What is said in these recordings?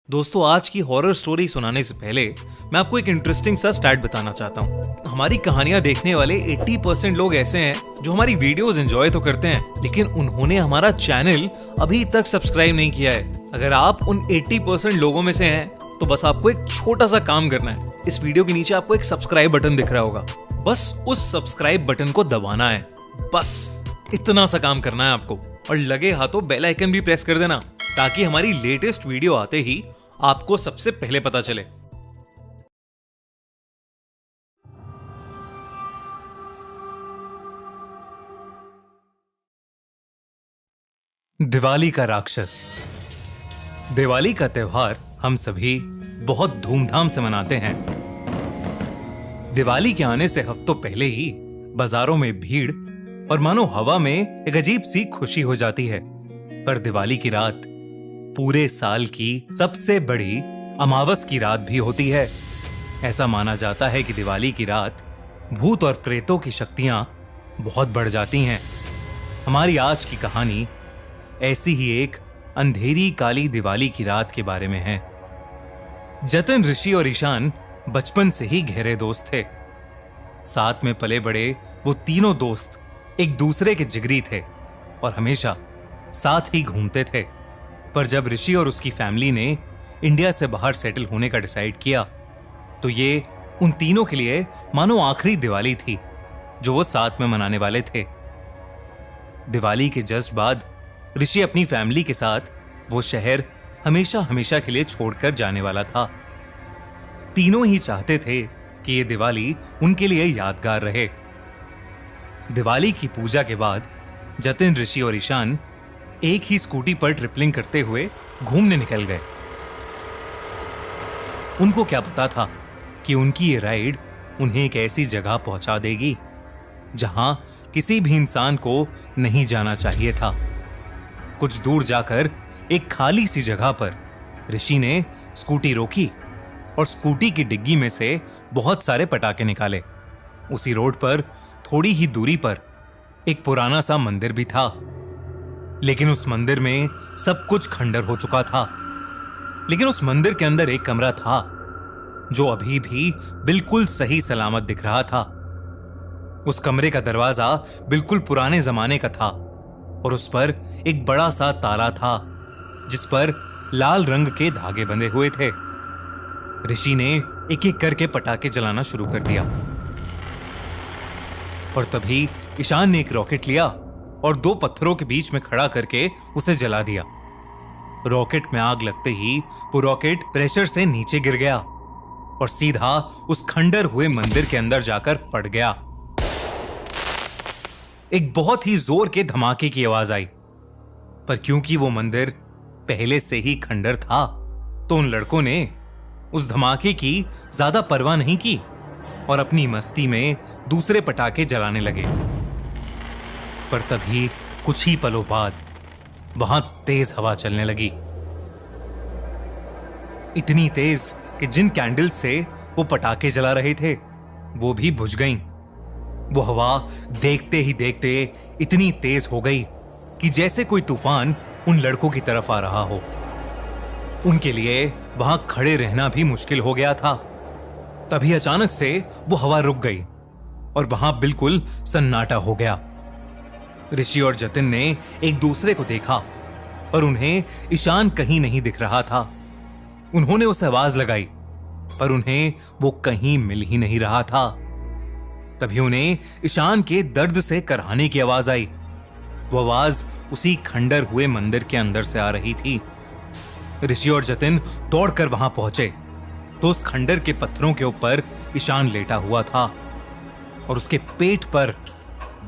दोस्तों, आज की हॉरर स्टोरी सुनाने से पहले मैं आपको एक इंटरेस्टिंग सा स्टैट बताना चाहता हूँ। हमारी कहानियां देखने वाले 80% लोग ऐसे हैं जो हमारी वीडियोस एंजॉय तो करते हैं, लेकिन उन्होंने हमारा चैनल अभी तक सब्सक्राइब नहीं किया है। अगर आप उन 80% लोगों में से हैं, तो बस आपको एक छोटा सा काम करना है। इस वीडियो के नीचे आपको एक सब्सक्राइब बटन दिख रहा होगा, बस उस सब्सक्राइब बटन को दबाना है। बस इतना सा काम करना है आपको, और लगे हाथों बेल आइकन भी प्रेस कर देना, ताकि हमारी लेटेस्ट वीडियो आते ही आपको सबसे पहले पता चले। दिवाली का राक्षस। दिवाली का त्योहार हम सभी बहुत धूमधाम से मनाते हैं। दिवाली के आने से हफ्तों पहले ही बाजारों में भीड़ और मानो हवा में एक अजीब सी खुशी हो जाती है। पर दिवाली की रात पूरे साल की सबसे बड़ी अमावस की रात भी होती है। ऐसा माना जाता है कि दिवाली की रात भूत और प्रेतों की शक्तियां बहुत बढ़ जाती हैं। हमारी आज की कहानी ऐसी ही एक अंधेरी काली दिवाली की रात के बारे में है। जतिन, ऋषि और ईशान बचपन से ही गहरे दोस्त थे। साथ में पले बड़े वो तीनों दोस्त एक दूसरे के जिगरी थे और हमेशा साथ ही घूमते थे। पर जब ऋषि और उसकी फैमिली ने इंडिया से बाहर सेटल होने का डिसाइड किया, तो ये उन तीनों के लिए मानो आखिरी दिवाली थी जो वो साथ में मनाने वाले थे। दिवाली के जस्ट बाद ऋषि अपनी फैमिली के साथ वो शहर हमेशा हमेशा के लिए छोड़कर जाने वाला था। तीनों ही चाहते थे कि ये दिवाली उनके लिए यादगार रहे। दिवाली की पूजा के बाद जतिन, ऋषि और ईशान एक ही स्कूटी पर ट्रिपलिंग करते हुए घूमने निकल गए। उनको क्या पता था कि उनकी ये राइड उन्हें एक ऐसी जगह पहुंचा देगी जहां किसी भी इंसान को नहीं जाना चाहिए था। कुछ दूर जाकर एक खाली सी जगह पर ऋषि ने स्कूटी रोकी और स्कूटी की डिग्गी में से बहुत सारे पटाखे निकाले। उसी रोड पर थोड़ी ही दूरी पर एक पुराना सा मंदिर भी था, लेकिन उस मंदिर में सब कुछ खंडर हो चुका था। लेकिन उस मंदिर के अंदर एक कमरा था जो अभी भी बिल्कुल सही सलामत दिख रहा था। उस कमरे का दरवाजा बिल्कुल पुराने जमाने का था और उस पर एक बड़ा सा ताला था जिस पर लाल रंग के धागे बंधे हुए थे। ऋषि ने एक एक करके पटाखे जलाना शुरू कर दिया और तभी ईशान ने एक रॉकेट लिया और दो पत्थरों के बीच में खड़ा करके उसे जला दिया। रॉकेट में आग लगते ही वो रॉकेट प्रेशर से नीचे गिर गया और सीधा उस खंडर हुए मंदिर के अंदर जाकर फट गया। एक बहुत ही जोर के धमाके की आवाज आई, पर क्योंकि वो मंदिर पहले से ही खंडर था, तो उन लड़कों ने उस धमाके की ज्यादा परवाह नहीं की और अपनी मस्ती में दूसरे पटाखे जलाने लगे। पर तभी कुछ ही पलों बाद वहां तेज हवा चलने लगी, इतनी तेज कि जिन कैंडल से वो पटाखे जला रहे थे वो भी बुझ गईं। वो हवा देखते ही देखते इतनी तेज हो गई कि जैसे कोई तूफान उन लड़कों की तरफ आ रहा हो। उनके लिए वहां खड़े रहना भी मुश्किल हो गया था। तभी अचानक से वो हवा रुक गई और वहां बिल्कुल सन्नाटा हो गया। ऋषि और जतिन ने एक दूसरे को देखा पर उन्हें ईशान कहीं नहीं दिख रहा था। उन्होंने उसे आवाज लगाई पर उन्हें वो कहीं मिल ही नहीं रहा था। तभी उन्हें ईशान के दर्द से कराहने की आवाज आई। वो आवाज उसी खंडर हुए मंदिर के अंदर से आ रही थी। ऋषि और जतिन दौड़कर वहां पहुंचे तो उस खंडर के पत्थरों के ऊपर ईशान लेटा हुआ था और उसके पेट पर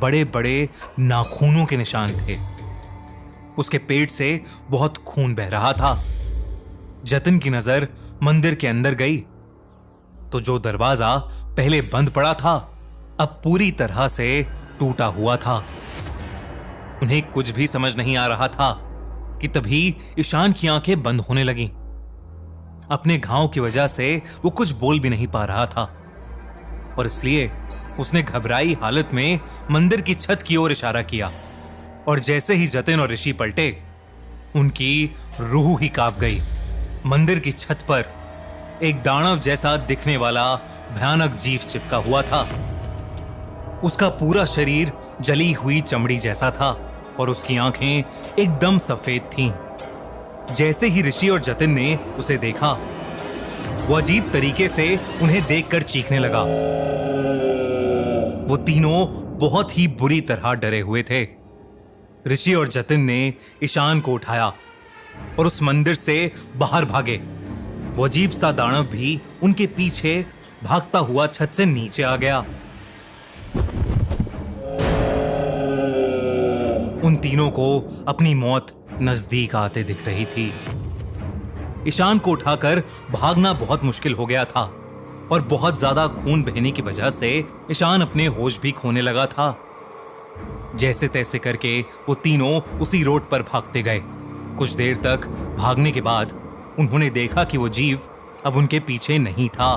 बड़े बड़े नाखूनों के निशान थे। उसके पेट से बहुत खून बह रहा था। जतिन की नजर मंदिर के अंदर गई तो जो दरवाजा पहले बंद पड़ा था अब पूरी तरह से टूटा हुआ था। उन्हें कुछ भी समझ नहीं आ रहा था कि तभी ईशान की आंखें बंद होने लगीं। अपने घाव की वजह से वो कुछ बोल भी नहीं पा रहा था और इसलिए उसने घबराई हालत में मंदिर की छत की ओर इशारा किया और जैसे ही जतिन और ऋषि पलटे, उनकी रूह ही कांप गई मंदिर की छत पर एक दानव जैसा दिखने वाला भयानक जीव चिपका हुआ था। उसका पूरा शरीर जली हुई चमड़ी जैसा था और उसकी आंखें एकदम सफेद थीं। जैसे ही ऋषि और जतिन ने उसे देखा, वो अजीब तरीके से उन्हें देखकर चीखने लगा। वो तीनों बहुत ही बुरी तरह डरे हुए थे। ऋषि और जतिन ने ईशान को उठाया और उस मंदिर से बाहर भागे। वो अजीब सा दानव भी उनके पीछे भागता हुआ छत से नीचे आ गया। उन तीनों को अपनी मौत नजदीक आते दिख रही थी। ईशान को उठाकर भागना बहुत मुश्किल हो गया था और बहुत ज्यादा खून बहने की वजह से ईशान अपने होश भी खोने लगा था। जैसे तैसे करके वो तीनों उसी रोड पर भागते गए। कुछ देर तक भागने के बाद उन्होंने देखा कि वो जीव अब उनके पीछे नहीं था।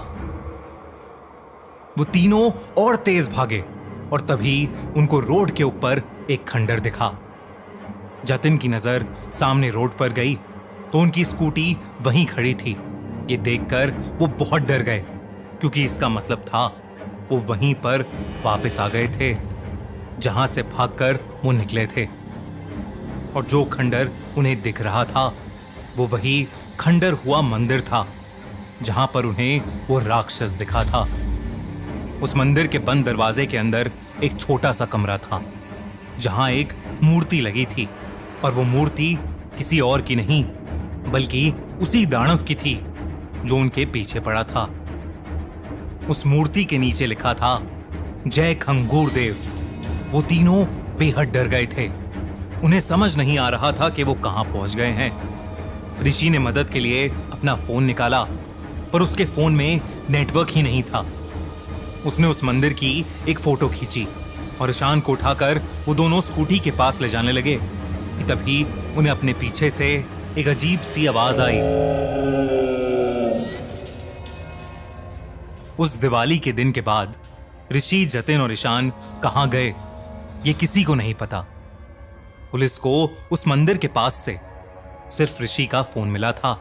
वो तीनों और तेज भागे और तभी उनको रोड के ऊपर एक खंडर दिखा। जतिन की नजर सामने रोड पर गई तो उनकी स्कूटी वहीं खड़ी थी। ये देखकर वो बहुत डर गए, क्योंकि इसका मतलब था वो वहीं पर वापस आ गए थे जहां से भागकर वो निकले थे। और जो खंडर उन्हें दिख रहा था वो वही खंडर हुआ मंदिर था जहां पर उन्हें वो राक्षस दिखा था। उस मंदिर के बंद दरवाजे के अंदर एक छोटा सा कमरा था जहां एक मूर्ति लगी थी, और वो मूर्ति किसी और की नहीं बल्कि उसी दानव की थी जो उनके पीछे पड़ा था। उस मूर्ति के नीचे लिखा था, जय खंगूर देव। वो तीनों बेहद डर गए थे। उन्हें समझ नहीं आ रहा था कि वो कहां पहुंच गए हैं। ऋषि ने मदद के लिए अपना फोन निकाला, पर उसके फोन में नेटवर्क ही नहीं था। उसने उस मंदिर की एक फोटो खींची और ईशान को उठाकर वो दोनों स्कूटी के पास ले जाने लगे कि तभी उन्हें अपने पीछे से एक अजीब सी आवाज आई। उस दिवाली के दिन के बाद ऋषि, जतिन और ईशान कहां गए ये किसी को नहीं पता। पुलिस को उस मंदिर के पास से सिर्फ ऋषि का फोन मिला था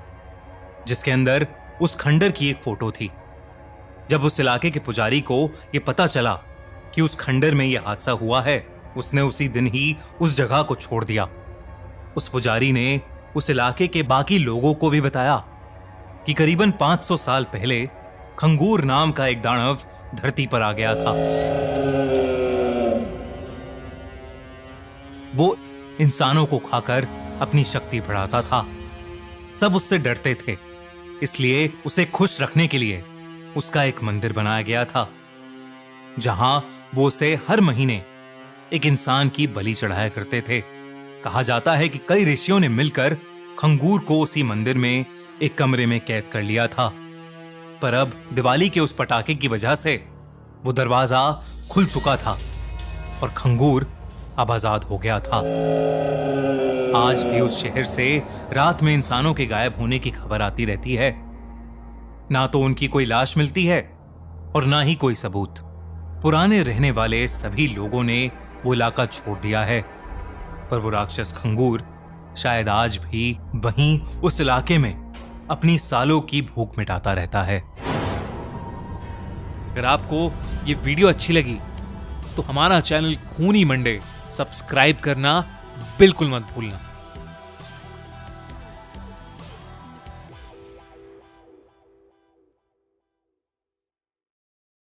जिसके अंदर उस खंडर की एक फोटो थी। जब उस इलाके के पुजारी को यह पता चला कि उस खंडर में यह हादसा हुआ है, उसने उसी दिन ही उस जगह को छोड़ दिया। उस पुजारी ने उस इलाके के बाकी लोगों को भी बताया कि करीबन 500 साल पहले खंगूर नाम का एक दानव धरती पर आ गया था। वो इंसानों को खाकर अपनी शक्ति बढ़ाता था। सब उससे डरते थे, इसलिए उसे खुश रखने के लिए उसका एक मंदिर बनाया गया था जहां वो उसे हर महीने एक इंसान की बलि चढ़ाया करते थे। कहा जाता है कि कई ऋषियों ने मिलकर खंगूर को उसी मंदिर में एक कमरे में कैद कर लिया था, पर अब दिवाली के उस पटाखे की वजह से वो दरवाजा खुल चुका था और खंगूर अब आजाद हो गया था। आज भी उस शहर से रात में इंसानों के गायब होने की खबर आती रहती है। ना तो उनकी कोई लाश मिलती है और ना ही कोई सबूत। पुराने रहने वाले सभी लोगों ने वो इलाका छोड़ दिया है, पर वो राक्षस खंगूर शायद आज भी वहीं उस इलाके में अपनी सालों की भूख मिटाता रहता है। अगर आपको ये वीडियो अच्छी लगी तो हमारा चैनल खूनी मंडे सब्सक्राइब करना बिल्कुल मत भूलना।